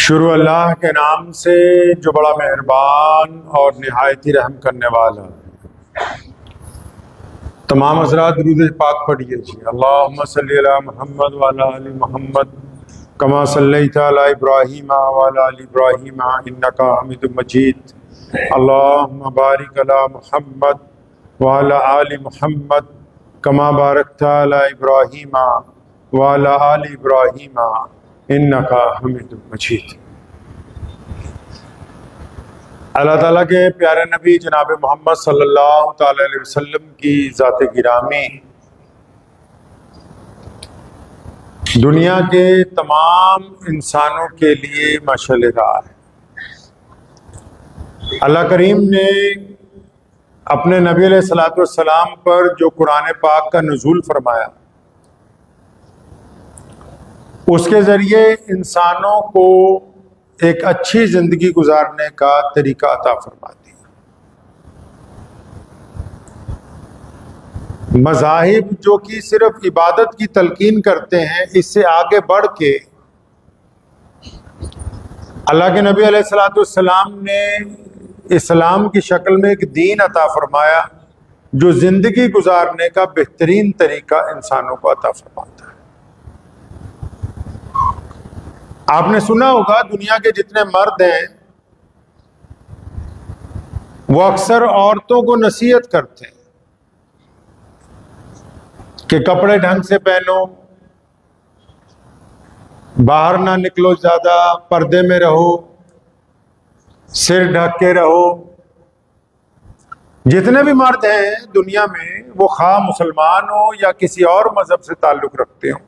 शुरू अल्लाह के नाम से जो बड़ा मेहरबान और निहायत ही रहम करने वाला है। तमाम हज़रात दुरूद पाक पढ़िए जी। अल्लाहुम्मा सल्ली अला मुहम्मद व अला आलि मुहम्मद कमा सल्लैता अला इब्राहीम व अला आलि इब्राहीम इन्नका हमीदुम मजीद। अल्लाहुम्मा बारिक अला मुहम्मद व अला आलि मुहम्मद कमा बारकता अला इब्राहीम व अला आलि इब्राहीम इन्नका हमीदुम मजीद। अल्लाह ताला के प्यारे नबी जनाब मोहम्मद सल्लल्लाहु ताला अलैहि वसल्लम की ज़ात गिरामी दुनिया के तमाम इंसानों के लिए माशाअल्लाह है। अल्लाह करीम ने अपने नबी अलैहिस्सलातु वस्सलाम पर जो कुरान पाक का नुज़ूल फरमाया, उसके ज़रिए इंसानों को एक अच्छी ज़िंदगी गुजारने का तरीका अता फरमा दिया। मज़ाहिब जो कि सिर्फ इबादत की तलकीन करते हैं, इससे आगे बढ़ के अल्लाह के नबी अलैहिस्सलातु वस्सलाम ने इस्लाम की शक्ल में एक दीन अता फरमाया जो ज़िंदगी गुजारने का बेहतरीन तरीका इंसानों को अता फरमाता है। आपने सुना होगा दुनिया के जितने मर्द हैं वो अक्सर औरतों को नसीहत करते हैं कि कपड़े ढंग से पहनो, बाहर ना निकलो, ज्यादा पर्दे में रहो, सिर ढक के रहो। जितने भी मर्द हैं दुनिया में, वो खा मुसलमान हो या किसी और मजहब से ताल्लुक रखते हो,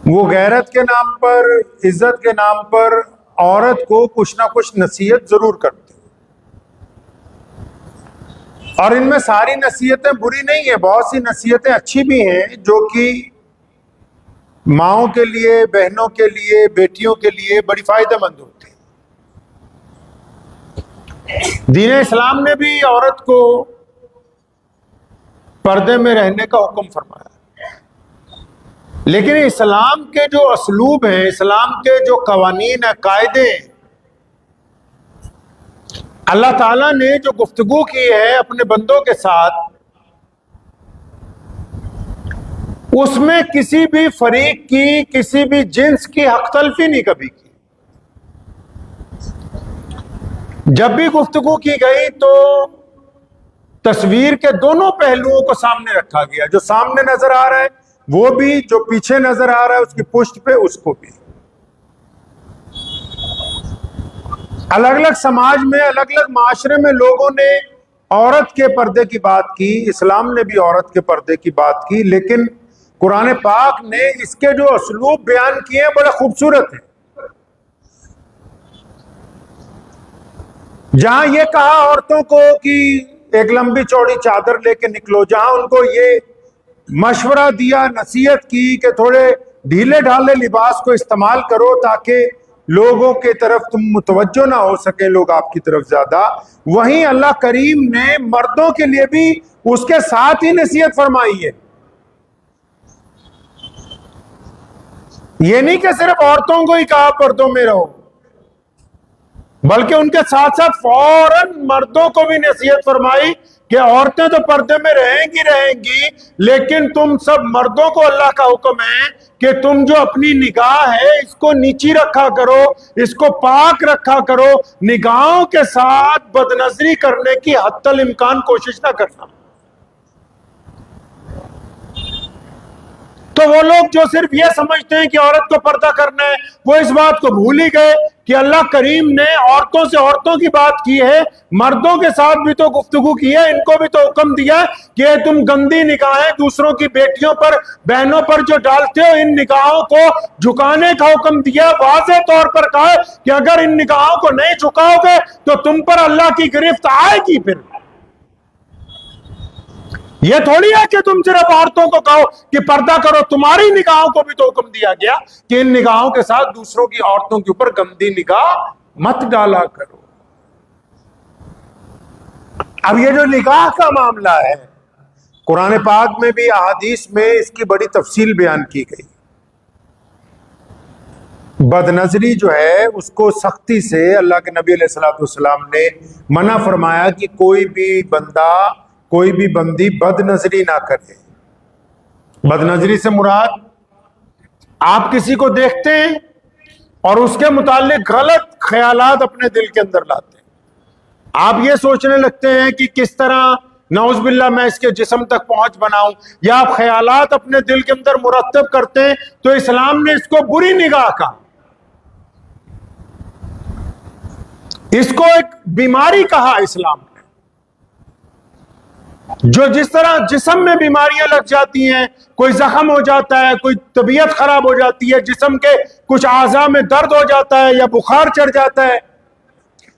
वो गैरत के नाम पर, इज्जत के नाम पर औरत को कुछ ना कुछ नसीहत जरूर करते हैं। और इनमें सारी नसीहतें बुरी नहीं है, बहुत सी नसीहतें अच्छी भी हैं जो कि माओं के लिए, बहनों के लिए, बेटियों के लिए बड़ी फायदेमंद होती है। दीन इस्लाम ने भी औरत को पर्दे में रहने का हुक्म फरमाया, लेकिन इस्लाम के जो असलूब हैं, इस्लाम के जो कवानीन है, कायदे, अल्लाह ताला ने जो गुफ्तगू की है अपने बंदों के साथ, उसमें किसी भी फरीक की, किसी भी जिन्स की हक तलफी नहीं कभी की। जब भी गुफ्तगू की गई तो तस्वीर के दोनों पहलुओं को सामने रखा गया, जो सामने नजर आ रहा है वो भी, जो पीछे नजर आ रहा है उसकी पुष्ट पे उसको भी। अलग अलग समाज में, अलग अलग माशरे में लोगों ने औरत के पर्दे की बात की, इस्लाम ने भी औरत के पर्दे की बात की, लेकिन कुरान पाक ने इसके जो असलूब बयान किए हैं बड़े खूबसूरत हैं। जहां ये कहा औरतों को कि एक लंबी चौड़ी चादर लेके निकलो, जहां उनको ये मशवरा दिया, नसीहत की कि थोड़े ढीले ढाले लिबास को इस्तेमाल करो ताकि लोगों के तरफ तुम मुतवज्जो ना हो सके, लोग आपकी तरफ ज्यादा, वहीं अल्लाह करीम ने मर्दों के लिए भी उसके साथ ही नसीहत फरमाई है। ये नहीं कि सिर्फ औरतों को ही कहा पर्दों में रहो, बल्कि उनके साथ साथ फौरन मर्दों को भी नसीहत फरमाई कि औरतें तो पर्दे में रहेंगी, लेकिन तुम सब मर्दों को अल्लाह का हुक्म है कि तुम जो अपनी निगाह है इसको नीची रखा करो, इसको पाक रखा करो, निगाहों के साथ बदनजरी करने की हत्तल इम्कान कोशिश ना करना। तो वो लोग जो सिर्फ ये समझते हैं कि औरत को पर्दा करना है, वो इस बात को भूल ही गए कि अल्लाह करीम ने औरतों से औरतों की बात की है, मर्दों के साथ भी तो गुफ्तगू की है, इनको भी तो हुक्म दिया कि तुम गंदी निगाहें दूसरों की बेटियों पर, बहनों पर जो डालते हो, इन निगाहों को झुकाने का हुक्म दिया। वाज़े तौर पर कहा कि अगर इन निगाहों को नहीं झुकाओगे तो तुम पर अल्लाह की गिरफ्त आएगी। फिर यह थोड़ी है कि तुम सिर्फ औरतों को कहो कि पर्दा करो, तुम्हारी निगाहों को भी तो हुक्म दिया गया कि इन निगाहों के साथ दूसरों की, औरतों के ऊपर गंदी निगाह मत डाला करो। अब ये जो निगाह का मामला है, कुरान पाक में भी, अहादीस में इसकी बड़ी तफसील बयान की गई। बदनजरी जो है उसको सख्ती से अल्लाह के नबी अलैहिस्सलाम ने मना फरमाया कि कोई भी बंदा, कोई भी बंदी बदनजरी ना करे। बदनजरी से मुराद, आप किसी को देखते हैं और उसके मुतालिक गलत ख्यालात अपने दिल के अंदर लाते हैं। आप ये सोचने लगते हैं कि किस तरह नौज़बिल्लाह मैं इसके जिस्म तक पहुंच बनाऊं, या आप ख्यालात अपने दिल के अंदर मुरत्तब करते हैं, तो इस्लाम ने इसको बुरी निगाह का, इसको एक बीमारी कहा इस्लाम ने। जो जिस तरह जिस्म में बीमारियां लग जाती हैं, कोई जख्म हो जाता है, कोई तबीयत खराब हो जाती है, जिस्म के कुछ आज़ा में दर्द हो जाता है, या बुखार चढ़ जाता है,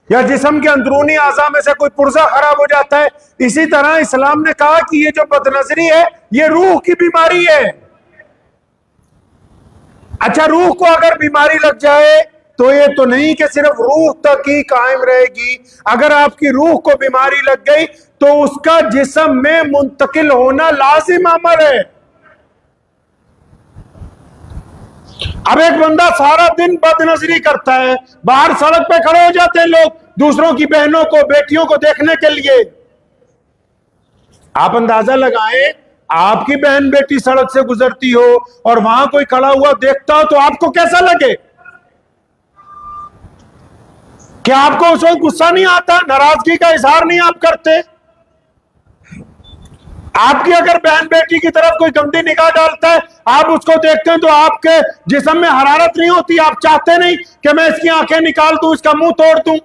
या जिस्म के अंदरूनी आज़ा में से कोई पुर्जा खराब हो जाता है, इसी तरह इस्लाम ने कहा कि ये जो बदनजरी है ये रूह की बीमारी है। अच्छा, रूह को अगर बीमारी लग जाए तो ये तो नहीं कि सिर्फ रूह तक ही कायम रहेगी। अगर आपकी रूह को बीमारी लग गई तो उसका जिस्म में मुंतकिल होना लाजिम अमर है। अब एक बंदा सारा दिन बदनजरी करता है, बाहर सड़क पे खड़े हो जाते हैं लोग दूसरों की बहनों को, बेटियों को देखने के लिए। आप अंदाजा लगाएं, आपकी बहन बेटी सड़क से गुजरती हो और वहां कोई खड़ा हुआ देखता हो तो आपको कैसा लगे? क्या आपको उस वक्त गुस्सा नहीं आता, नाराजगी का इजहार नहीं आप करते? आपकी अगर बहन बेटी की तरफ कोई गंदी निगाह डालता है, आप उसको देखते हैं तो आपके जिस्म में हरारत नहीं होती? आप चाहते नहीं कि मैं इसकी आंखें निकाल दूं, इसका मुंह तोड़ दूं?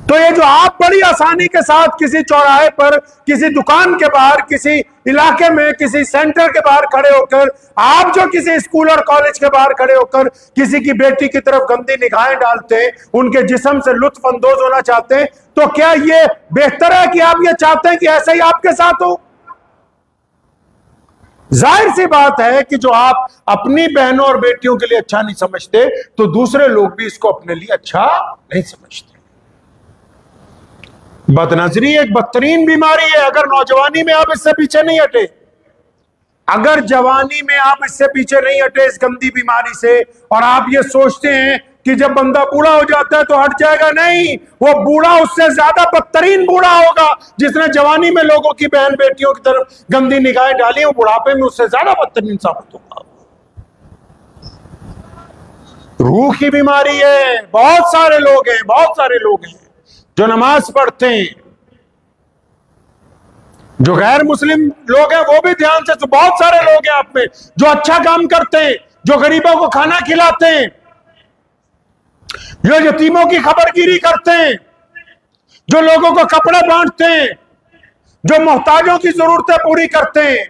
तो ये जो आप बड़ी आसानी के साथ किसी चौराहे पर, किसी दुकान के बाहर, किसी इलाके में, किसी सेंटर के बाहर खड़े होकर, आप जो किसी स्कूल और कॉलेज के बाहर खड़े होकर किसी की बेटी की तरफ गंदी निगाहें डालते हैं, उनके जिस्म से लुत्फ अंदोज होना चाहते हैं, तो क्या ये बेहतर है कि आप ये चाहते हैं कि ऐसा ही आपके साथ हो? जाहिर सी बात है कि जो आप अपनी बहनों और बेटियों के लिए अच्छा नहीं समझते, तो दूसरे लोग भी इसको अपने लिए अच्छा नहीं समझते। बदनजरी एक बदतरीन बीमारी है। अगर नौजवानी में आप इससे पीछे नहीं हटे, अगर जवानी में आप इससे पीछे नहीं हटे इस गंदी बीमारी से, और आप ये सोचते हैं कि जब बंदा बूढ़ा हो जाता है तो हट जाएगा, नहीं, वो बूढ़ा उससे ज्यादा बदतरीन बूढ़ा होगा। जिसने जवानी में लोगों की बहन बेटियों की तरफ गंदी निगाहें डाली, वो बुढ़ापे में उससे ज्यादा बदतरीन साबित होगा। रूह की बीमारी है। बहुत सारे लोग हैं, बहुत सारे लोग हैं जो नमाज पढ़ते हैं, जो गैर मुस्लिम लोग हैं वो भी ध्यान से, तो बहुत सारे लोग हैं आप में जो अच्छा काम करते हैं, जो गरीबों को खाना खिलाते हैं, जो यतीमों की खबरगिरी करते हैं, जो लोगों को कपड़े बांटते हैं, जो मोहताजों की जरूरतें पूरी करते हैं,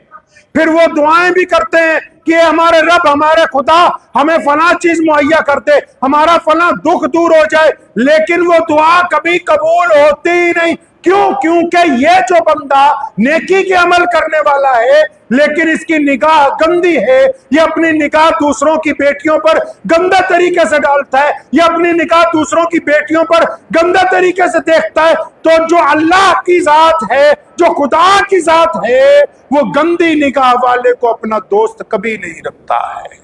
फिर वो दुआएं भी करते हैं कि हमारे रब, हमारे खुदा हमें फला चीज मुहैया कर दे, हमारा फला दुख दूर हो जाए, लेकिन वो दुआ कभी कबूल होती ही नहीं। क्यों? क्योंकि ये जो बंदा नेकी के अमल करने वाला है लेकिन इसकी निगाह गंदी है, ये अपनी निगाह दूसरों की बेटियों पर गंदे तरीके से डालता है, ये अपनी निगाह दूसरों की बेटियों पर गंदे तरीके से देखता है, तो जो अल्लाह की जात है, जो खुदा की जात है, वो गंदी निगाह वाले को अपना दोस्त कभी नहीं रखता है।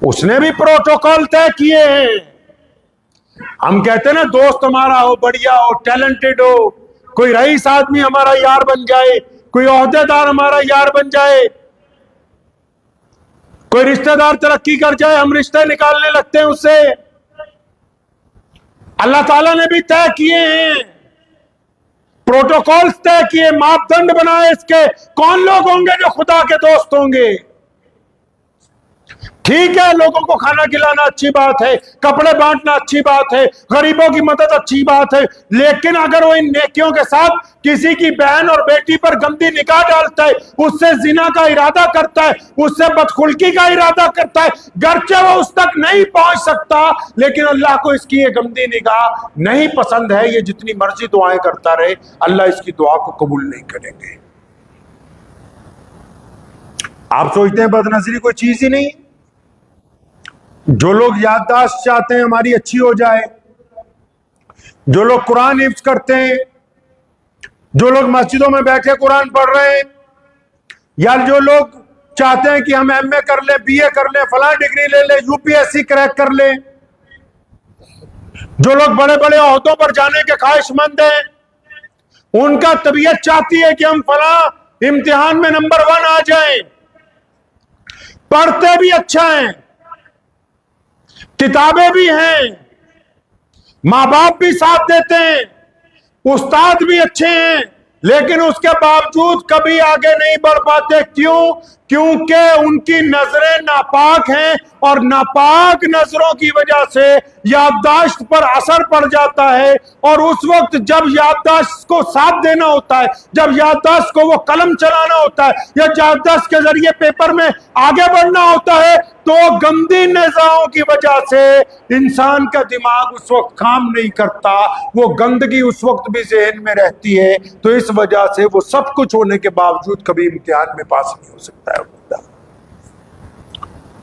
उसने भी प्रोटोकॉल तय किए हैं। हम कहते हैं ना, दोस्त हमारा हो, बढ़िया हो, टैलेंटेड हो, कोई रईस आदमी हमारा यार बन जाए, कोई ओहदेदार हमारा यार बन जाए, कोई रिश्तेदार तरक्की कर जाए, हम रिश्ते निकालने लगते हैं उससे। अल्लाह ताला ने भी तय किए हैं, प्रोटोकॉल्स तय किए, मापदंड बनाए इसके, कौन लोग होंगे जो खुदा के दोस्त होंगे। ठीक है, लोगों को खाना खिलाना अच्छी बात है, कपड़े बांटना अच्छी बात है, गरीबों की मदद अच्छी बात है, लेकिन अगर वो इन नेकियों के साथ किसी की बहन और बेटी पर गंदी निगाह डालता है, उससे जिना का इरादा करता है, उससे बदखुल्की का इरादा करता है, गर्चे वो उस तक नहीं पहुंच सकता, लेकिन अल्लाह को इसकी ये गंदी निगाह नहीं पसंद है, ये जितनी मर्जी दुआएं करता रहे, अल्लाह इसकी दुआ को कबूल नहीं करेंगे। आप सोचते हैं बदनजरी कोई चीज ही नहीं? जो लोग याददाश्त चाहते हैं हमारी अच्छी हो जाए, जो लोग कुरान हिफ्ज करते हैं, जो लोग मस्जिदों में बैठे कुरान पढ़ रहे हैं, या जो लोग चाहते हैं कि हम एमए कर ले, बीए कर ले, फलां डिग्री ले ले, यूपीएससी क्रैक कर ले। जो लोग बड़े बड़े ओहदों पर जाने के ख्वाहिशमंद हैं, उनका तबीयत चाहती है कि हम फलां इम्तिहान में नंबर 1 आ जाएं। पढ़ते भी अच्छा हैं, किताबें भी हैं, मां बाप भी साथ देते हैं, उस्ताद भी अच्छे हैं, लेकिन उसके बावजूद कभी आगे नहीं बढ़ पाते। क्यों? क्योंकि उनकी नजरें नापाक हैं और नापाक नजरों की वजह से याददाश्त पर असर पड़ जाता है। और उस वक्त जब याददाश्त को साथ देना होता है, जब याददाश्त को वो कलम चलाना होता है या याददाश्त के जरिए पेपर में आगे बढ़ना होता है, तो गंदी निगाहों की वजह से इंसान का दिमाग उस वक्त काम नहीं करता, वो गंदगी उस वक्त भी ज़हन में रहती है। तो इस वजह से वो सब कुछ होने के बावजूद कभी इम्तिहान में पास नहीं हो सकता है।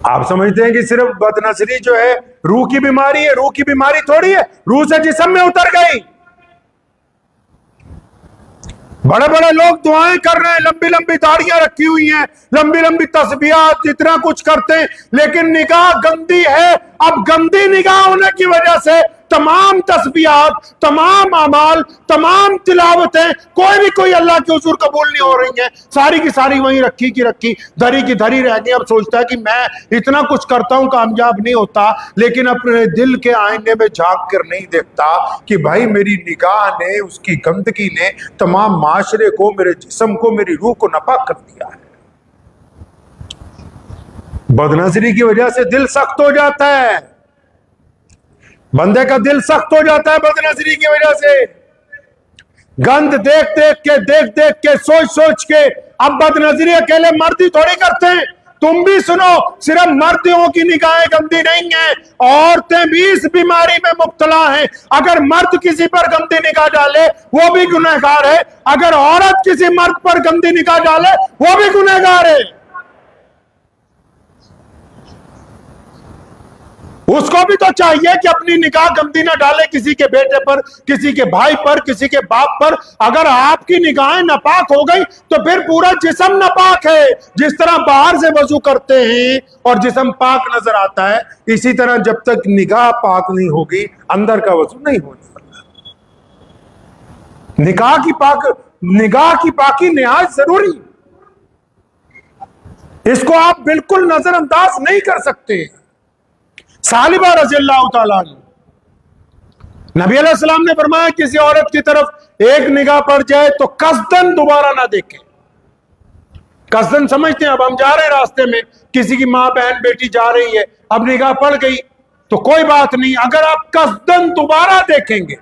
आप समझते हैं कि सिर्फ बदनजरी जो है रूह की बीमारी है? रूह की बीमारी थोड़ी है, रूह से जिस्म में उतर गई। बड़े बड़े लोग दुआएं कर रहे हैं, लंबी लंबी दाढ़ियां रखी हुई हैं, लंबी लंबी तस्बीहात, इतना कुछ करते हैं, लेकिन निगाह गंदी है। अब गंदी निगाह होने की वजह से तमाम तस्बीहात, तमाम अमाल, तमाम तिलावतें कोई अल्लाह के हुजूर कबूल नहीं हो रही हैं। सारी की सारी वहीं रखी की रखी, धरी की धरी रह गई। अब सोचता है कि मैं इतना कुछ करता हूं, कामयाब नहीं होता, लेकिन अपने दिल के आईने में झांक कर नहीं देखता कि भाई मेरी निगाह ने, उसकी गंदगी ने तमाम माशरे को, मेरे जिस्म को, मेरी रूह को नापाक कर दिया है। बदनजरी की वजह से दिल सख्त हो जाता है, बंदे का दिल सख्त हो जाता है बदनजरी की वजह से। गंद देख देख के, सोच सोच के। अब बदनजरी अकेले मर्द ही थोड़ी करते हैं, तुम भी सुनो, सिर्फ मर्दों की निगाहें गंदी नहीं है, औरतें भी इस बीमारी में मुब्तला हैं। अगर मर्द किसी पर गंदी निगाह डाले वो भी गुनहगार है, अगर औरत किसी मर्द पर गंदी निगाह डाले वो भी गुनहगार है। उसको भी तो चाहिए कि अपनी निगाह गंदी ना डाले किसी के बेटे पर, किसी के भाई पर, किसी के बाप पर। अगर आपकी निगाहें नापाक हो गई तो फिर पूरा जिस्म नापाक है। जिस तरह बाहर से वजू करते हैं और जिस्म पाक नजर आता है, इसी तरह जब तक निगाह पाक नहीं होगी अंदर का वजू नहीं होने वाला। निगाह की पाकी निहायत जरूरी, इसको आप बिल्कुल नजरअंदाज नहीं कर सकते। सालिबा रज़ियल्लाहु ताला नबी अलैहिस्सलाम ने फरमाया किसी औरत की तरफ एक निगाह पड़ जाए तो कसदन दोबारा ना देखे। कसदन समझते हैं? अब हम जा रहे हैं रास्ते में, किसी की मां बहन बेटी जा रही है, अब निगाह पड़ गई तो कोई बात नहीं। अगर आप कसदन दोबारा देखेंगे,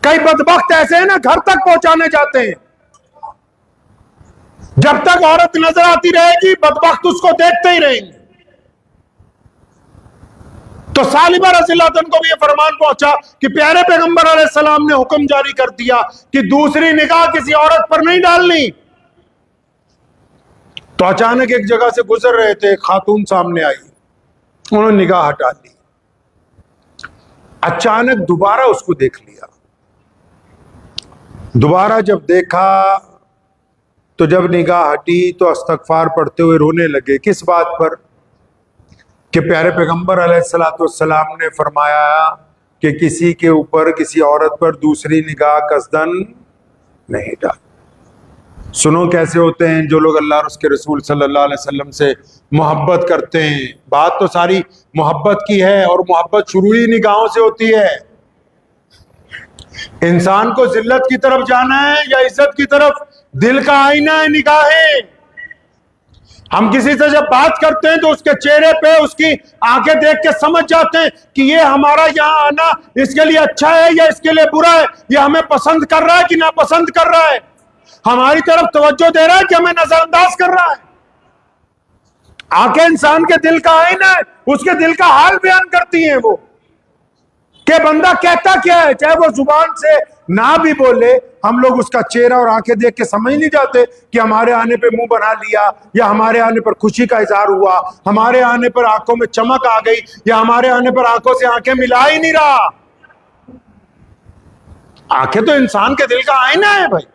कई बदबख्त ऐसे हैं ना, घर तक पहुंचाने जाते हैं, जब तक औरत नजर आती रहेगी बदबख्त उसको देखते ही रहेंगे। तो सालिबा रज़ियल्लाहु अन्हा को भी यह फरमान पहुंचा कि प्यारे पैगंबर अलैहिस्सलाम ने हुक्म जारी कर दिया कि दूसरी निगाह किसी औरत पर नहीं डालनी। तो अचानक एक जगह से गुजर रहे थे, खातून सामने आई, उन्होंने निगाह हटा ली। अचानक दोबारा उसको देख लिया। दोबारा जब देखा तो जब निगाह हटी तो इस्तगफार पढ़ते हुए रोने लगे। किस बात पर? कि प्यारे पैगंबर अलैहिस्सलाम ने फरमाया कि किसी के ऊपर, किसी औरत पर दूसरी निगाह कसदन नहीं डाल। सुनो कैसे होते हैं जो लोग अल्लाह और उसके रसूल सल्लल्लाहु अलैहि वसल्लम से मोहब्बत करते हैं। बात तो सारी मोहब्बत की है और मोहब्बत शुरू ही निगाहों से होती है। इंसान को जिल्लत की तरफ जाना है या इज्जत की तरफ? दिल का आईना है निगाहें। हम किसी से जब बात करते हैं तो उसके चेहरे पे, उसकी आंखें देख के समझ जाते हैं कि ये हमारा यहाँ आना इसके लिए अच्छा है या इसके लिए बुरा है, ये हमें पसंद कर रहा है कि नापसंद कर रहा है, हमारी तरफ तवज्जो दे रहा है कि हमें नजरअंदाज कर रहा है। आंखें इंसान के दिल का आईना है, उसके दिल का हाल बयान करती हैं वो, कि बंदा कहता क्या है। चाहे वो जुबान से ना भी बोले, हम लोग उसका चेहरा और आंखें देख के समझ नहीं जाते कि हमारे आने पे मुंह बना लिया, या हमारे आने पर खुशी का इजहार हुआ, हमारे आने पर आंखों में चमक आ गई, या हमारे आने पर आंखों से आंखें मिला ही नहीं रहा। आंखें तो इंसान के दिल का आईना है भाई।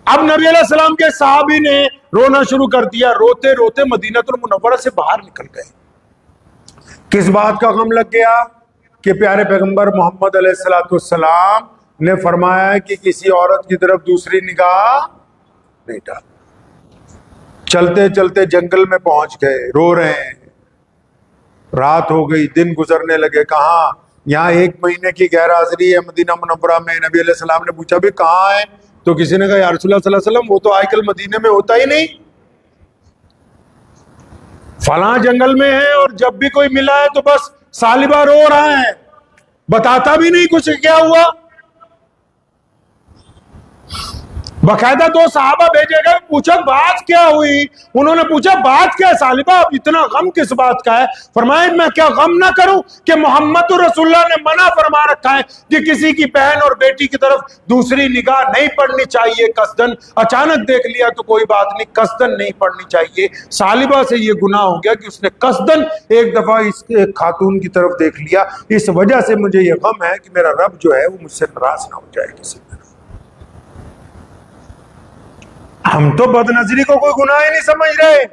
अब नबी अलैहिस्सलाम के सहाबी ने रोना शुरू कर दिया, रोते रोते मदीनतुल मुनव्वरा से बाहर निकल गए। किस बात का गम लग गया कि प्यारे पैगंबर मोहम्मद अलैहिस्सलाम ने फरमाया कि किसी औरत की तरफ दूसरी निगाह नहीं डाल। चलते चलते जंगल में पहुंच गए, रो रहे हैं। रात हो गई, दिन गुजरने लगे। कहाँ? यहाँ 1 महीने की गैर हाजिरी है मदीना मुनव्वरा में। नबी अलैहिस्सलाम ने पूछा भी कहाँ है, तो किसी ने कहा या रसूलुल्लाह सल्लल्लाहु अलैहि वसल्लम वो तो आजकल मदीने में होता ही नहीं, फलां जंगल में है, और जब भी कोई मिला है तो बस सालिबा रो रहा है, बताता भी नहीं कुछ क्या हुआ। बकायदा 2 सहाबा भेजे गए, पूछा बात क्या हुई। उन्होंने पूछा बात क्या है सालिबा, अब इतना गम किस बात का है। फरमाया मैं क्या गम ना करूं कि मोहम्मद रसूलुल्लाह ने मना फरमा रखा है कि किसी की बहन और बेटी की तरफ दूसरी निगाह नहीं पड़नी चाहिए कसदन। अचानक देख लिया तो कोई बात नहीं, कसदन नहीं पड़नी चाहिए। सालिबा से ये गुनाह हो गया कि उसने कसदन एक दफा इस खातून की तरफ देख लिया। इस वजह से मुझे ये गम है कि मेरा रब जो है वो मुझसे नाराज ना हो जाए किसी। हम तो बदनजरी को कोई गुनाह ही नहीं समझ रहे,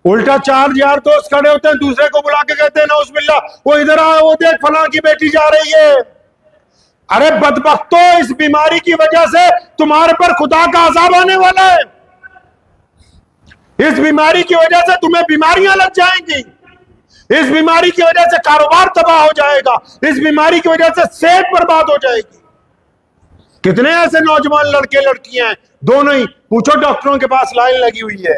उल्टा 4 यार दोस्त खड़े होते हैं, दूसरे को बुला के कहते हैं नौजुबिल्लाह वो इधर आ, वो देख फलां की बेटी जा रही है। अरे बदबख्तो, इस बीमारी की वजह से तुम्हारे पर खुदा का अज़ाब आने वाला है। इस बीमारी की वजह से तुम्हें बीमारियां लग जाएंगी, इस बीमारी की वजह से कारोबार तबाह हो जाएगा, इस बीमारी की वजह से सेहत बर्बाद हो जाएगी। कितने ऐसे नौजवान लड़के लड़कियां हैं, दोनों ही, पूछो डॉक्टरों के पास लाइन लगी हुई है।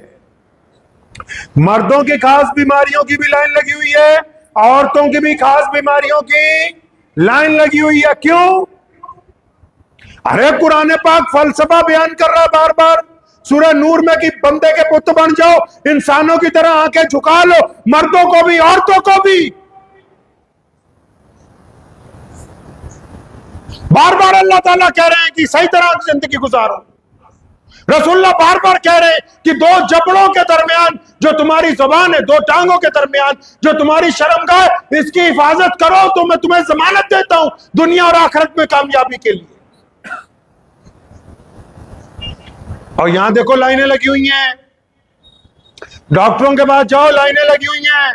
मर्दों की खास बीमारियों की भी लाइन लगी हुई है, औरतों की भी खास बीमारियों की लाइन लगी हुई है। क्यों? अरे कुरान पाक फलसफा बयान कर रहा है बार बार सूरह नूर में कि बंदे के पुत्र बन जाओ, इंसानों की तरह आंखें झुका लो, मर्दों को भी औरतों को भी। बार बार अल्लाह ताला कह रहे हैं कि सही तरह की जिंदगी गुजारो। रसूलुल्लाह बार बार कह रहे हैं कि 2 जबड़ों के दरमियान जो तुम्हारी जुबान है, 2 टांगों के दरमियान जो तुम्हारी शर्मगाह है, इसकी हिफाजत करो तो मैं तुम्हें जमानत देता हूं दुनिया और आखिरत में कामयाबी के लिए। और यहां देखो लाइनें लगी हुई हैं, डॉक्टरों के पास जाओ, लाइनें लगी हुई हैं,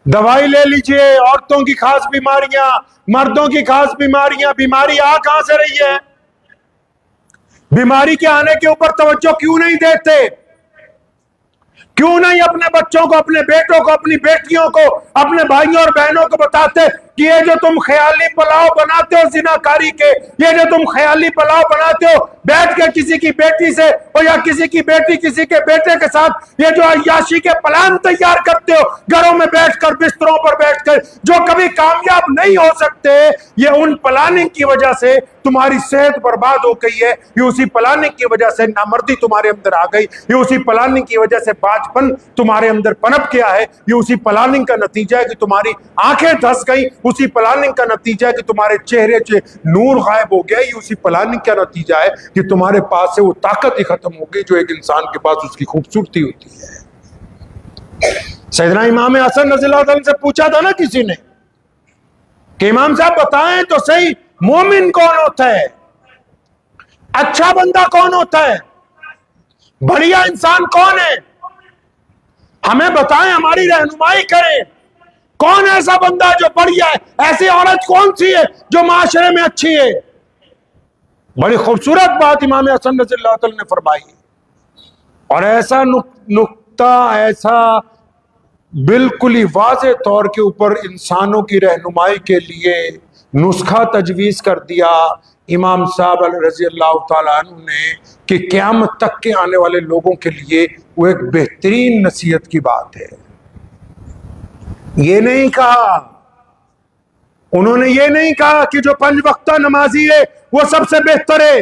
दवाई ले लीजिए। औरतों की खास बीमारियां, मर्दों की खास बीमारियां। बीमारी आ कहां से रही है? बीमारी के आने के ऊपर तवज्जो क्यों नहीं देते? क्यों नहीं अपने बच्चों को, अपने बेटों को, अपनी बेटियों को, अपने भाइयों और बहनों को बताते कि ये जो तुम ख्याली पुलाव बनाते हो जिनाकारी के, ये जो तुम ख्याली पुलाव बनाते हो बैठ के किसी की बेटी से, और या किसी की बेटी किसी के बेटे के साथ, ये जो अय्याशी के प्लान तैयार करते हो घरों में बैठकर, बिस्तरों पर बैठकर, जो कभी कामयाब नहीं हो सकते, ये उन प्लानिंग की वजह से तुम्हारी सेहत बर्बाद हो गई है। ये उसी प्लानिंग की वजह से नामर्दी तुम्हारे अंदर आ गई, ये उसी प्लानिंग की वजह से बाजपन तुम्हारे अंदर पनप गया है, ये उसी प्लानिंग का नतीजा है कि तुम्हारी आंखें धंस गई, उसी प्लानिंग का नतीजा है कि तुम्हारे चेहरे से नूर गायब हो गया, ये उसी प्लानिंग का नतीजा है कि तुम्हारे पास से वो ताकत ही खत्म हो गई जो एक इंसान के पास उसकी खूबसूरती होती है। सैयदना इमाम हसन रज़ियल्लाहु अन्हु से पूछा था ना किसी ने कि इमाम साहब बताएं तो सही, मोमिन कौन होता है, अच्छा बंदा कौन होता है, बढ़िया इंसान कौन है, हमें बताएं, हमारी रहनुमाई करें। कौन ऐसा बंदा जो बढ़िया है, ऐसी औरत कौन सी है जो माशरे में अच्छी है। बड़ी खूबसूरत बात इमाम हसन रज़ियल्लाहु अन्हु ने फरमाई, और ऐसा नुक्ता, ऐसा बिल्कुल ही वाज़े तौर के ऊपर इंसानों की रहनुमाई के लिए नुस्खा तजवीज़ कर दिया इमाम साहब रज़ियल्लाहु ताला अन्हु ने कि क़यामत तक के आने वाले लोगों के लिए वो एक बेहतरीन नसीहत की बात है। ये नहीं कहा उन्होंने, ये नहीं कहा कि जो 5 वक्ता नमाजी है वो सबसे बेहतर है,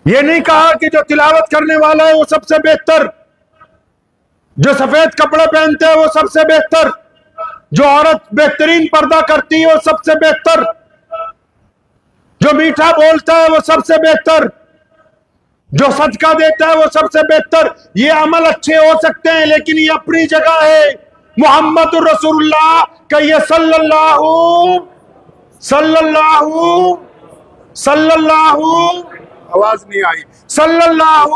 ये नहीं कहा कि जो तिलावत करने वाला है वो सबसे बेहतर, जो सफेद कपड़े पहनते हैं वो सबसे बेहतर, जो औरत बेहतरीन पर्दा करती है वो सबसे बेहतर, जो मीठा बोलता है वो सबसे बेहतर, जो सदका देता है वो सबसे बेहतर। ये अमल अच्छे हो सकते हैं लेकिन ये अपनी जगह है। मोहम्मद रसूलुल्लाह का ये सल्लल्लाहु सल्लल्लाहु, आवाज नहीं आई, सल्लल्लाहु,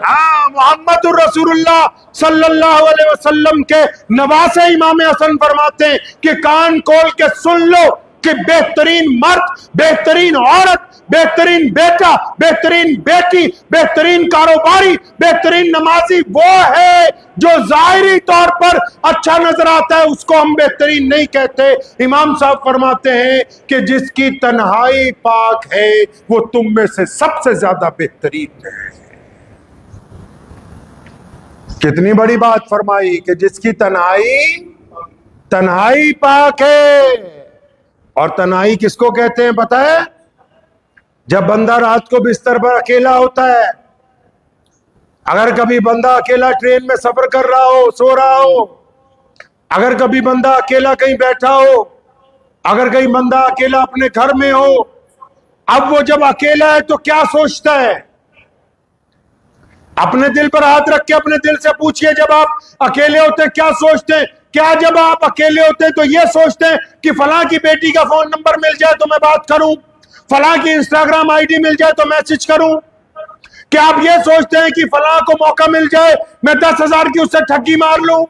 हाँ, मोहम्मदुर रसूलुल्लाह सल्लल्लाहु अलैहि वसल्लम के नवासे इमाम हसन फरमाते हैं कि कान खोल के सुन लो कि बेहतरीन मर्द, बेहतरीन औरत, बेहतरीन बेटा, बेहतरीन बेटी, बेहतरीन कारोबारी, बेहतरीन नमाजी वो है जो जाहिरी तौर पर अच्छा नजर आता है, उसको हम बेहतरीन नहीं कहते। इमाम साहब फरमाते हैं कि जिसकी तन्हाई पाक है वो तुम में से सबसे ज्यादा बेहतरीन है। कितनी बड़ी बात फरमाई कि जिसकी तन्हाई पाक है। और तन्हाई किसको कहते हैं पता है? जब बंदा रात को बिस्तर पर अकेला होता है। अगर कभी बंदा अकेला ट्रेन में सफर कर रहा हो, सो रहा हो, अगर कभी बंदा अकेला कहीं बैठा हो, अगर कहीं बंदा अकेला अपने घर में हो, अब वो जब अकेला है तो क्या सोचता है? अपने दिल पर हाथ रख के अपने दिल से पूछिए, जब आप अकेले होते हैं क्या सोचते हैं? क्या जब आप अकेले होते हैं तो ये सोचते हैं कि फलां की बेटी का फोन नंबर मिल जाए तो मैं बात करूं, फलां की इंस्टाग्राम आईडी मिल जाए तो मैसेज करूं? क्या आप ये सोचते हैं कि फलां को मौका मिल जाए मैं 10,000 की उससे ठगी मार लूं?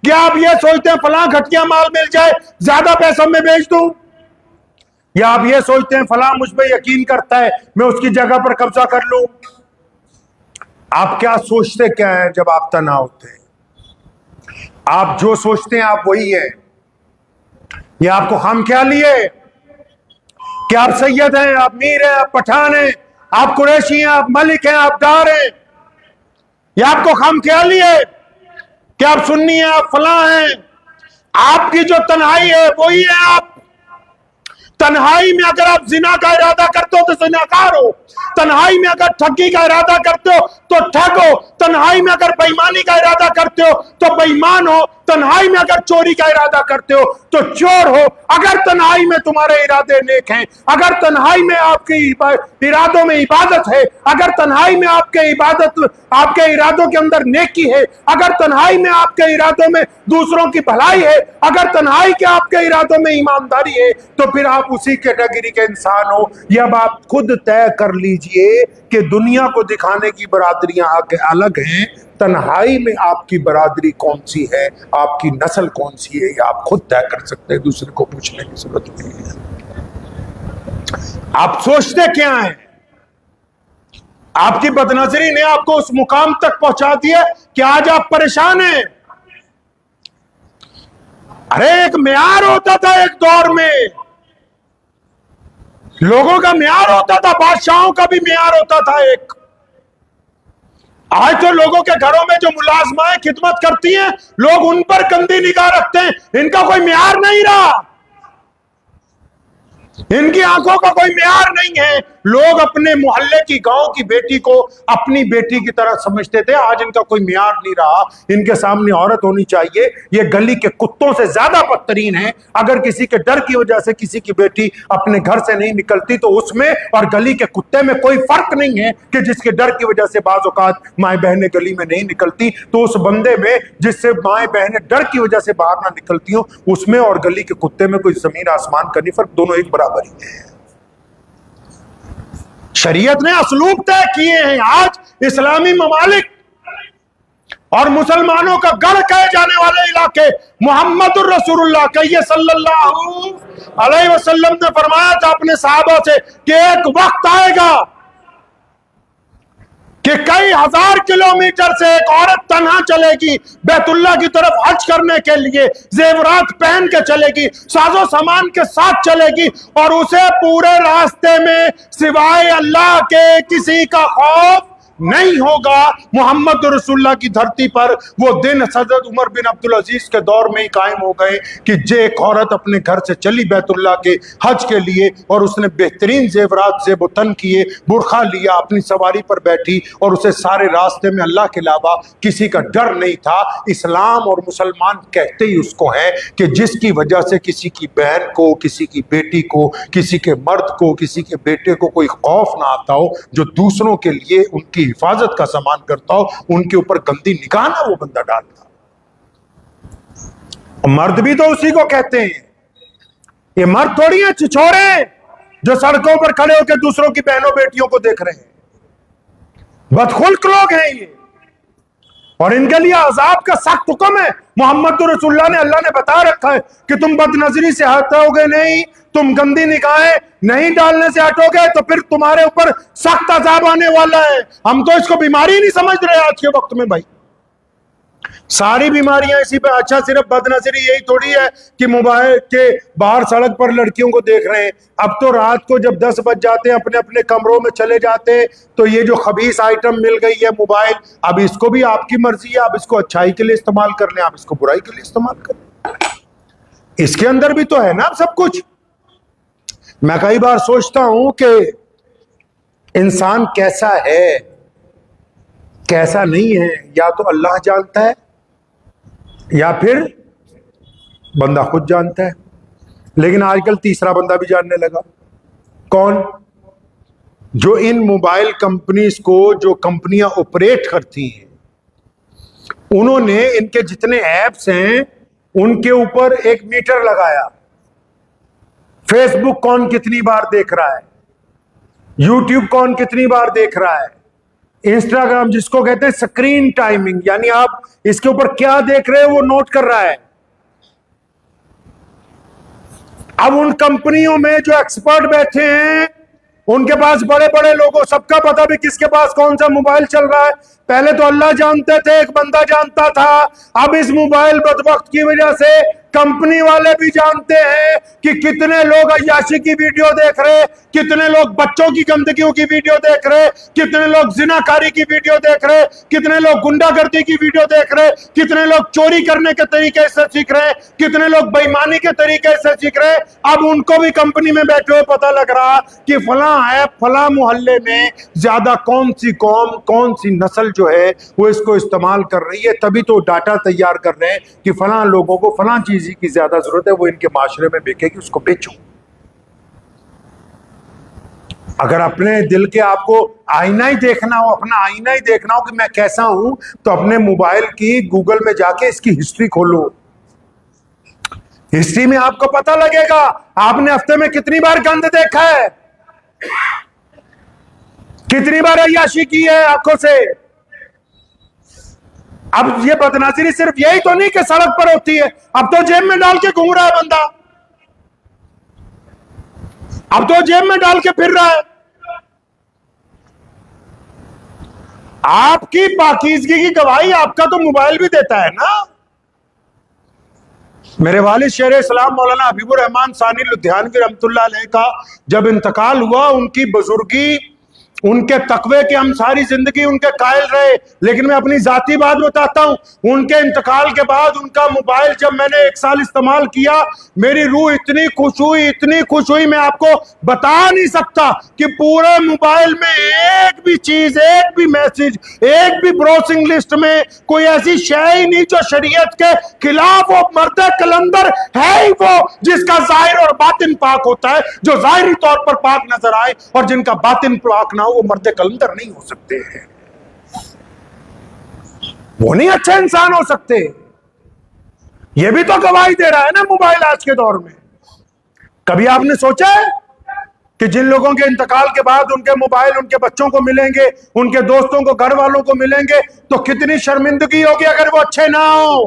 क्या आप ये सोचते हैं फलां घटिया माल मिल जाए ज्यादा पैसा में बेच दूं? या आप ये सोचते हैं फलां मुझ पर यकीन करता है मैं उसकी जगह पर कब्जा कर लूं? आप क्या सोचते क्या है जब आप तनाव होते हैं? आप जो सोचते हैं आप वही है। या आपको खामख्याली है कि आप सैयद हैं, आप मीर हैं, आप पठान हैं, आप कुरैशी हैं, आप मलिक हैं, आप डार हैं? या आपको खामख्याली है कि आप सुन्नी हैं, आप फलां हैं? आपकी जो तन्हाई है वही है आप। तन्हाई में अगर आप जिना का इरादा करते हो तो जिनाकार हो, तन्हाई में अगर ठगी का इरादा करते हो तो ठग हो, तन्हाई में अगर बेईमानी का इरादा करते हो तो बेईमान हो, तन्हाई में अगर चोरी का इरादा करते हो तो चोर हो। अगर तन्हाई में तुम्हारे इरादे नेक हैं, अगर तन्हाई में आपके इरादों में इबादत है, अगर तन्हाई में आपके इरादों के अंदर नेकी है, अगर तन्हाई में आपके इरादों में दूसरों की भलाई है, अगर तन्हाई के आपके इरादों में ईमानदारी है, तो फिर आप उसी कैटेगरी के इंसान हो। या अब आप खुद तय कर लीजिए कि दुनिया को दिखाने की बरादरियां अलग हैं, तन्हाई में आपकी बरादरी कौन सी है, आपकी नस्ल कौन सी है, या आप खुद तय कर सकते हैं, दूसरे को पूछने की जरूरत नहीं है। आप सोचते क्या हैं? आपकी बदनजरी ने आपको उस मुकाम तक पहुंचा दिया कि आज आप परेशान हैं। अरे एक मेयार होता था, एक दौर में लोगों का मेयार होता था, बादशाहों का भी मेयार होता था एक। आज तो लोगों के घरों में जो मुलाजमाएं खिदमत करती हैं, लोग उन पर गंदी निगाह रखते हैं। इनका कोई मेयार नहीं रहा, इनकी आंखों का कोई मेयार नहीं है। लोग अपने मोहल्ले की, गांव की बेटी को अपनी बेटी की तरह समझते थे, आज इनका कोई मेयार नहीं रहा। इनके सामने औरत होनी चाहिए, ये गली के कुत्तों से ज्यादा बदतरीन है। अगर किसी के डर की वजह से किसी की बेटी अपने घर से नहीं निकलती तो उसमें और गली के कुत्ते में कोई फर्क नहीं है कि जिसके डर की वजह से बाज़ औक़ात माए बहनें गली में नहीं निकलती, तो उस बंदे में जिससे माए बहनें डर की वजह से बाहर ना निकलती हो, उसमें और गली के कुत्ते में कोई जमीन आसमान का नहीं फर्क, दोनों एक बराबर ही है। शरीयत ने असलूब तय किए हैं। आज इस्लामी ममालिक और मुसलमानों का गढ़ कहे जाने वाले इलाके मोहम्मदुर रसूलुल्लाह कहिए सल्लल्लाहु अलैहि वसल्लम ने फरमाया था अपने सहाबा से कि एक वक्त आएगा कि कई हजार किलोमीटर से एक औरत तन्हा चलेगी, बैतुल्लाह की तरफ हज करने के लिए, जेवरात पहन के चलेगी, साजो सामान के साथ चलेगी, और उसे पूरे रास्ते में सिवाय अल्लाह के किसी का खौफ नहीं होगा। मोहम्मद रसूलुल्लाह की धरती पर वो दिन हज़रत उमर बिन अब्दुल अजीज के दौर में ही कायम हो गए कि जो एक औरत अपने घर से चली बैतुल्लाह के हज के लिए और उसने बेहतरीन जेवरात ज़ेब-ओ-तन किए, बुरखा लिया, अपनी सवारी पर बैठी और उसे सारे रास्ते में अल्लाह के अलावा किसी का डर नहीं था। इस्लाम और मुसलमान कहते ही उसको है कि जिसकी वजह से किसी की बहन को, किसी की बेटी को, किसी के मर्द को, किसी के बेटे को कोई खौफ ना आता हो, जो दूसरों के लिए उनकी हिफाजत का सामान करता हो, उनके ऊपर गंदी निगाह ना वो बंदा डालता। मर्द भी तो उसी को कहते हैं, ये मर्द थोड़ी है छिछोरे। जो सड़कों पर खड़े होकर दूसरों की बहनों बेटियों को देख रहे हैं। बदखुल्क लोग हैं ये, और इनके लिए अजाब का सख्त हुक्म है। मोहम्मद रसूलुल्लाह ने, अल्लाह ने बता रखा है कि तुम बदनजरी से हटोगे नहीं, तुम गंदी निगाहें नहीं डालने से हटोगे तो फिर तुम्हारे ऊपर सख्त अजाब आने वाला है। हम तो इसको बीमारी नहीं समझ रहे आज के वक्त में भाई, सारी बीमारियां इसी पे। अच्छा, सिर्फ बदनजरी यही थोड़ी है कि मोबाइल के बाहर सड़क पर लड़कियों को देख रहे हैं। अब तो रात को जब 10 बज जाते हैं अपने अपने कमरों में चले जाते हैं, तो ये जो खबीस आइटम मिल गई है मोबाइल, अब इसको भी आपकी मर्जी है, आप इसको अच्छाई के लिए इस्तेमाल कर लें, आप इसको बुराई के लिए इस्तेमाल कर लें। इसके अंदर भी तो है ना सब कुछ। मैं कई बार सोचता हूं कि इंसान कैसा है कैसा नहीं है, या तो अल्लाह जानता है या फिर बंदा खुद जानता है। लेकिन आजकल तीसरा बंदा भी जानने लगा। कौन? जो इन मोबाइल कंपनीज को, जो कंपनियां ऑपरेट करती हैं, उन्होंने इनके जितने ऐप्स हैं उनके ऊपर एक मीटर लगाया। फेसबुक कौन कितनी बार देख रहा है, यूट्यूब कौन कितनी बार देख रहा है, इंस्टाग्राम जिसको कहते हैं स्क्रीन टाइमिंग, यानी आप इसके ऊपर क्या देख रहे हो वो नोट कर रहा है। अब उन कंपनियों में जो एक्सपर्ट बैठे हैं, उनके पास बड़े बड़े लोगों, सबका पता भी किसके पास कौन सा मोबाइल चल रहा है। पहले तो अल्लाह जानते थे, एक बंदा जानता था। अब इस मोबाइल बदबख्त की वजह से कंपनी वाले भी जानते हैं कि कितने लोग अय्याशी की वीडियो देख रहे, कितने लोग बच्चों की गंदगियों की वीडियो देख रहे, कितने लोग जिनाकारी की वीडियो देख रहे, कितने लोग गुंडागर्दी की वीडियो देख रहे, कितने लोग चोरी करने के तरीके से सीख रहे, कितने लोग बेईमानी के तरीके से सीख रहे। अब उनको भी कंपनी में बैठे हुए पता लग रहा कि फला ऐप फला मोहल्ले में ज्यादा कौन सी कौम, कौन सी नस्ल जो है वो इसको इस्तेमाल कर रही है। तभी तो डाटा तैयार कर रहे हैं कि फला लोगों को फला चीज की ज्यादा जरूरत है, वो इनके माशरे में बिकेगी, उसको बेचो। अगर अपने दिल के आपको आईना ही देखना हो, अपना आईना ही देखना हो कि मैं कैसा हूं, तो अपने मोबाइल की गूगल में जाके इसकी हिस्ट्री खोलो। हिस्ट्री में आपको पता लगेगा आपने हफ्ते में कितनी बार गंद देखा है, कितनी बार अय्याशी की है आंखों से। अब ये बदनजरी सिर्फ यही तो नहीं कि सड़क पर होती है, अब तो जेब में डाल के घूम रहा है बंदा, अब तो जेब में डाल के फिर रहा है। आपकी पाकीज़गी की गवाही आपका तो मोबाइल भी देता है ना। मेरे वालिद शेर इस्लाम मौलाना हबीबुर रहमान सानी लुधियानवी रहमतुल्लाह अलैह का जब इंतकाल हुआ, उनकी बुजुर्गी, उनके तकवे के हम सारी जिंदगी उनके कायल रहे। लेकिन मैं अपनी जाती बात बताता हूं, उनके इंतकाल के बाद उनका मोबाइल जब मैंने 1 साल इस्तेमाल किया, मेरी रूह इतनी खुश हुई, इतनी खुश हुई, मैं आपको बता नहीं सकता कि पूरे मोबाइल में एक भी चीज, एक भी मैसेज, एक भी ब्राउजिंग लिस्ट में कोई ऐसी शय ही नहीं जो शरीयत के खिलाफ हो। मर्द कलंदर है ही वो जिसका जाहिर और बातिन पाक होता है, जो जाहिरी तौर पर पाक नजर आए, और जिनका बातिन पाक ना, वो मर्द कलंदर नहीं हो सकते हैं, वो नहीं अच्छे इंसान हो सकते। ये भी तो गवाही दे रहा है ना मोबाइल आज के दौर में। कभी आपने सोचा है कि जिन लोगों के इंतकाल के बाद उनके मोबाइल उनके बच्चों को मिलेंगे, उनके दोस्तों को, घर वालों को मिलेंगे, तो कितनी शर्मिंदगी होगी अगर वो अच्छे ना हो।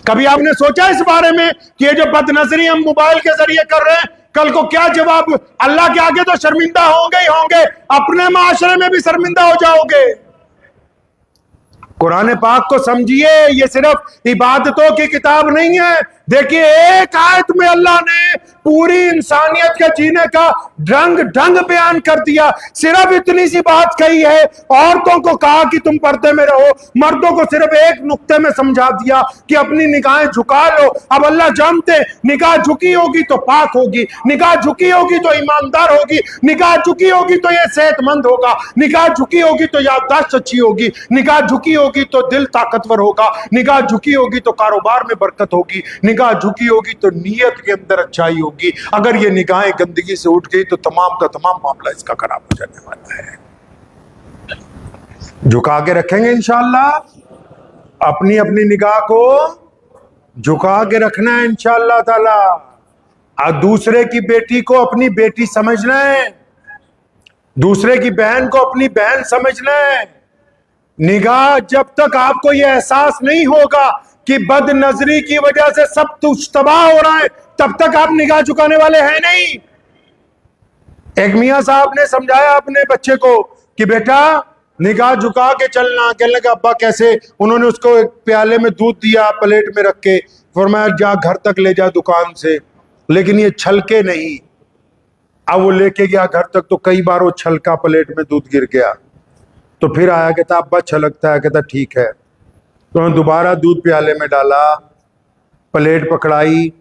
कभी आपने सोचा इस बारे में कि ये जो बदनजरी हम मोबाइल के जरिए कर रहे हैं, कल को क्या जवाब? अल्लाह के आगे तो शर्मिंदा होंगे ही होंगे, अपने माशरे में भी शर्मिंदा हो जाओगे। कुरान पाक को समझिए, ये सिर्फ इबादतों की किताब नहीं है। देखिए, एक आयत में अल्लाह ने पूरी इंसानियत के जीने का ढंग बयान कर दिया। सिर्फ इतनी सी बात कही है, औरतों को कहा कि तुम पर्दे में रहो, मर्दों को सिर्फ एक नुक्ते में समझा दिया कि अपनी निगाहें झुका लो। अब अल्लाह जानते, निगाह झुकी होगी तो पाक होगी, निगाह झुकी होगी तो ईमानदार होगी, निगाह झुकी होगी तो ये सेहतमंद होगा, निगाह झुकी होगी तो याददाश्त अच्छी होगी, निगाह झुकी होगी तो दिल ताकतवर होगा, निगाह झुकी होगी तो कारोबार में बरकत होगी, निगाह झुकी होगी तो नीयत के अंदर अच्छाई होगी। अगर ये निगाहें गंदगी से उठ गई तो तमाम का तमाम मामला इसका खराब हो जाने वाला है। झुका के रखेंगे इंशाअल्लाह, अपनी अपनी निगाह को झुका के रखना है इंशाअल्लाह ताला। और दूसरे की बेटी को अपनी बेटी समझना है, दूसरे की बहन को अपनी बहन समझना है। निगाह जब तक आपको यह एहसास नहीं होगा कि बद नजरी की वजह से सब कुछ तबाह हो रहा है, तब तक आप निगाह झुकाने वाले हैं नहीं। एक मियां साहब ने समझाया अपने बच्चे को कि बेटा निगाह झुका के चलना। कहने लगा अब्बा कैसे? उन्होंने उसको एक प्याले में दूध दिया प्लेट में रख के, फरमाया जा घर तक ले जा दुकान से, लेकिन ये छलके नहीं। अब वो लेके गया घर तक तो कई बार वो छलका प्लेट में दूध गिर गया। तो फिर आया, कहता अब्बा छलकता है। कहता ठीक है। तो उन्होंने दोबारा दूध प्याले में डाला, प्लेट पकड़ाई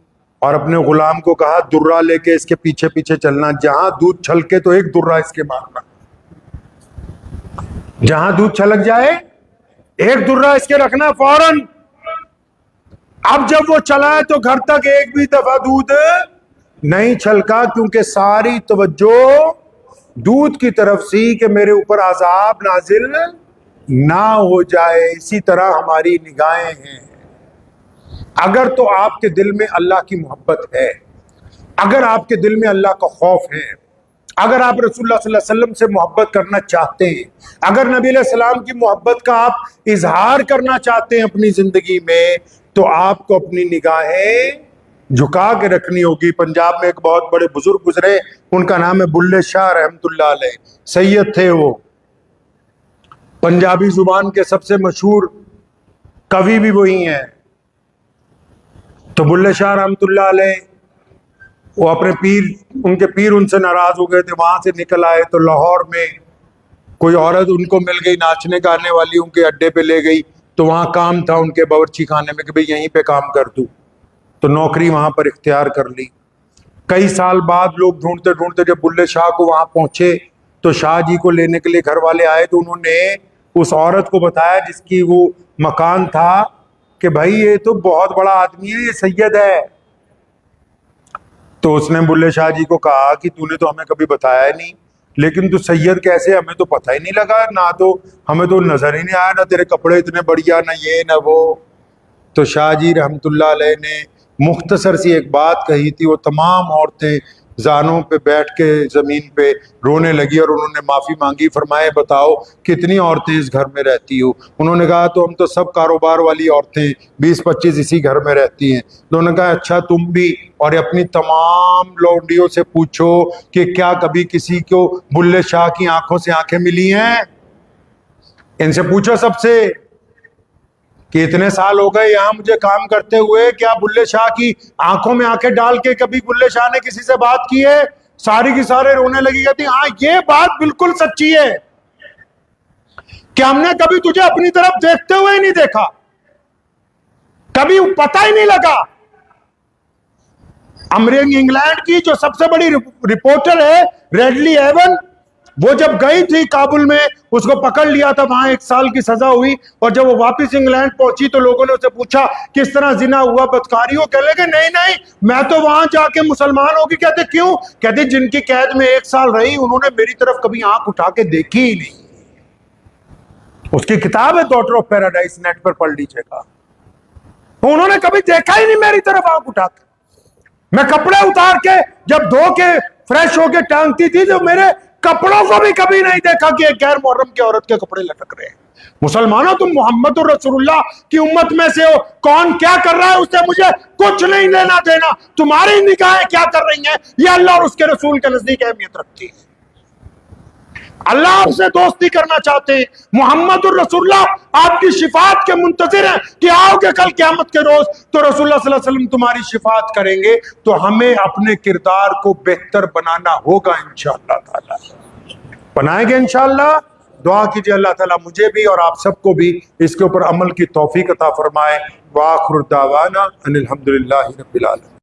और अपने गुलाम को कहा दुर्रा लेके इसके पीछे पीछे चलना, जहां दूध छलके तो एक दुर्रा इसके मारना, जहां दूध छलक जाए एक दुर्रा इसके रखना फौरन। अब जब वो चला है तो घर तक एक भी दफा दूध नहीं छलका, क्योंकि सारी तवज्जो दूध की तरफ सी कि मेरे ऊपर अजाब नाजिल ना हो जाए। इसी तरह हमारी निगाहें हैं। अगर तो आपके दिल में अल्लाह की मोहब्बत है, अगर आपके दिल में अल्लाह का खौफ है, अगर आप रसूलुल्लाह सल्लल्लाहु अलैहि वसल्लम से मोहब्बत करना चाहते हैं, अगर नबी अलैहि सलाम की मोहब्बत का आप इजहार करना चाहते हैं अपनी जिंदगी में, तो आपको अपनी निगाहें झुका के रखनी होगी। पंजाब में एक बहुत बड़े बुजुर्ग गुजरे, उनका नाम है बुल्ले शाह रहमतुल्लाह अलैह। सैयद थे वो, पंजाबी जुबान के सबसे मशहूर कवि भी वही हैं। तो बुल्ले शाह रहमतुल्लाह अलैह वो अपने पीर, उनके पीर उनसे नाराज हो गए थे, वहां से निकल आए तो लाहौर में कोई औरत उनको मिल गई नाचने गाने वाली, उनके अड्डे पे ले गई। तो वहां काम था उनके बावर्ची खाने में कि भाई यहीं पे काम कर दूं, तो नौकरी वहां पर इख्तियार कर ली। कई साल बाद लोग ढूंढते ढूंढते जब बुल्ले शाह को वहां पहुंचे तो शाह जी को लेने के लिए घर वाले आए, तो उन्होंने उस औरत को बताया जिसकी वो मकान था कि भाई ये तो बहुत बड़ा आदमी है, ये सैयद है। तो उसने बुल्ले शाह जी को कहा कि तूने तो हमें कभी बताया ही नहीं, लेकिन तू सैयद कैसे? हमें तो पता ही नहीं लगा, ना तो हमें तो नजर ही नहीं आया, ना तेरे कपड़े इतने बढ़िया, ना ये ना वो। तो शाह जी रहमतुल्लाह अलैह ने मुख्तसर सी एक बात कही थी। वो तमाम औरतें जानों पे बैठ के जमीन पे रोने लगी और उन्होंने माफी मांगी। फरमाए बताओ कितनी औरतें इस घर में रहती हो? उन्होंने कहा तो हम तो सब कारोबार वाली औरतें 20-25 इसी घर में रहती हैं। तो उन्होंने कहा अच्छा तुम भी, और अपनी तमाम लौंडियों से पूछो कि क्या कभी किसी को बुल्ले शाह की आंखों से आंखें मिली हैं? इनसे पूछो सबसे कि इतने साल हो गए यहां मुझे काम करते हुए, क्या बुल्ले शाह की आंखों में आंखें डाल के कभी बुल्ले शाह ने किसी से बात की है? सारी की सारे रोने लगी, कहती हाँ ये बात बिल्कुल सच्ची है कि हमने कभी तुझे अपनी तरफ देखते हुए ही नहीं देखा, कभी पता ही नहीं लगा। अमरीका इंग्लैंड की जो सबसे बड़ी रिपोर्टर है रेडली एवन, वो जब गई थी काबुल में, उसको पकड़ लिया था, वहां 1 साल की सजा हुई। और जब वो वापस इंग्लैंड पहुंची तो लोगों ने उससे पूछा किस तरह जिना हुआ, बदकारी हो? कहने लगे नहीं नहीं मैं तो वहां जाके मुसलमान होगी। कहते क्यों? कहते जिनकी कैद में 1 साल रही उन्होंने मेरी तरफ कभी आंख उठा के देखी ही नहीं। उसकी किताब है डॉटर ऑफ पैराडाइज, नेट पर पढ़ लीजिएगा। उन्होंने कभी देखा ही नहीं मेरी तरफ आंख उठा के। मैं कपड़े उतार के जब धो के फ्रेश होके टांगती थी तो मेरे कपड़ों को भी कभी नहीं देखा कि एक गैर मुहर्रम की औरत के कपड़े लटक रहे हैं। मुसलमानों तुम मोहम्मद रसूलुल्लाह की उम्मत में से हो, कौन क्या कर रहा है उससे मुझे कुछ नहीं लेना देना। तुम्हारी निगाहें क्या कर रही हैं ये अल्लाह और उसके रसूल के नजदीक अहमियत रखती है। अल्लाह आपसे दोस्ती करना चाहते हैं, मोहम्मद रसूलुल्लाह आपकी शिफात के मुंतजिर हैं कि आओगे कल क़यामत के रोज तो रसूलुल्लाह सल्लल्लाहु अलैहि वसल्लम तुम्हारी शिफात करेंगे। तो हमें अपने किरदार को बेहतर बनाना होगा इंशाअल्लाह ताला, बनाएंगे इंशाअल्लाह। दुआ कीजिए अल्लाह ताला मुझे भी और आप सबको भी इसके ऊपर अमल की तौफीक अता फरमाए। व आखिर दावाना अनिल हम्दुलिल्लाहि रब्बिल आलमीन।